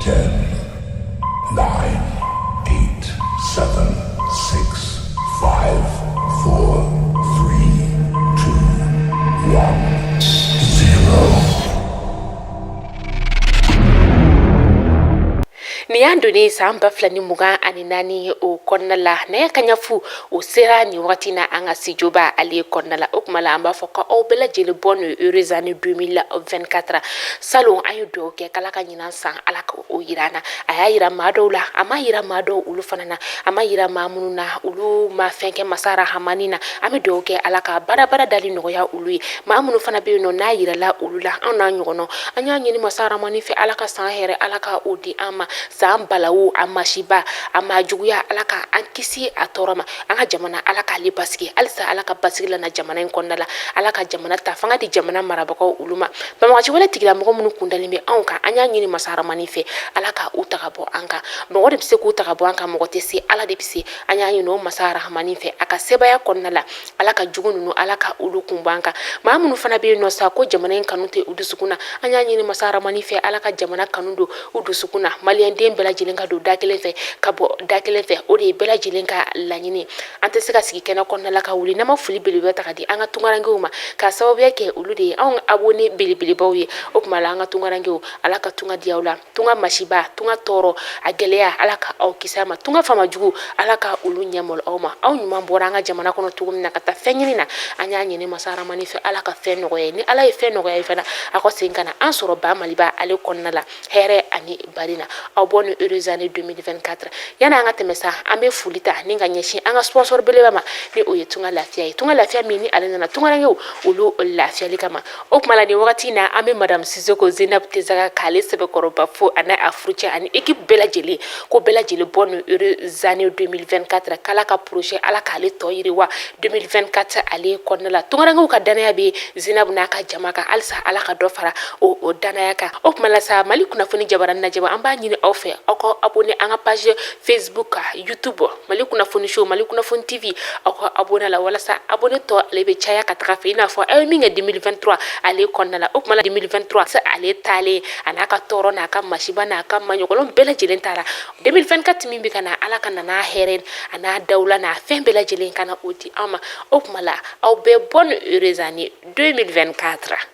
10, 9, 8, 7, 6, 5, 4, 3, 2, 1, 0. Ni andoni samba flani muga ani nani o konnala ne kanyafu o sera ni wakati na anga sijoba ali konnala okmala amba foka o bela jeli bonu urezani 2024 salon ayu do ke kala kanyina san alaka o yirana aya yira madola ama yira mado ulu fanana ama yira mamununa ulu ma fenke masara hamanina ami do ke alaka bara dali no ya ulu mamunu fana be no na yira la ulula ana nyono anya nyini masara manife alaka san here alaka odi ama san balawu amashiba amajuguya alaka ankisi atorama anga jamana alaka libaski alsa alaka basigila na jamana inkondala alaka jamana ta fanga di jamana marabako uluma bamaji wala tigila mo munu kundalimbe anka anya nyini masara manife alaka utagabo anka mo de bise ku utagabo anka mo tesi ala de bise anya nyino masara manife aka sebaya konnala alaka jugunu alaka ulukumbanka mamunu fana be no sa ko jamana kanute udusukuna anya nyini masara manife alaka jamana kanundo udusukuna malien bela jilenga do dakelen fe kabo dakelen fe o de bela jilenga lanyini ante se ka sigi kena konna la ka wuli na ma fuli bele beta kadi anga tungarange uma ka sababu yake ulude an abone bele bawe o kuma la anga tungarange o alaka tunga diaula tunga mashiba tunga toro agelea alaka au kisama tunga fama jugu alaka ulu nyamol oma au nyuma mbora anga jamana kono tugum na kata fenyini na anya nyini masara manife alaka fenno ye ni ala fenno ye fana akosenga na ansoro ba maliba ale konna la here ani barina bonne heureuse année 2024 yana anga temesa ambe fulita ninga nyeshi anga sponsor beleba ma ni oye tunga lafia mini alena na tunga rangi ulu lafia likama okmala ni wakati na ambe madam Sissoko Zainab Tezaka kale sebe koroba fo ana afruche ani équipe bela jeli ko bela jeli bonne heureuse année 2024 kala ka projet ala kale toyiriwa 2024 ale konnala tunga rangi ka danaya be Zainab na ka jamaka alsa ala ka dofara o danaya ka okmala sa mali kuna foni jabaran na jaba amba nyini ofe oko abonné anga page Facebook YouTube mali kuna foni show mali kuna foni TV oko abonné la wala sa abonné to lebe chaya kataka fe ina fo minga 2023 ale konnala okmala 2023 sa ale tale anaka toro na ka mashiba na ka manyokolon bela jelen tara 2024 mimbi kana ala kana na heren ana dawla na fen bela jelen kana oti ama okmala au be bonne heureuse année 2024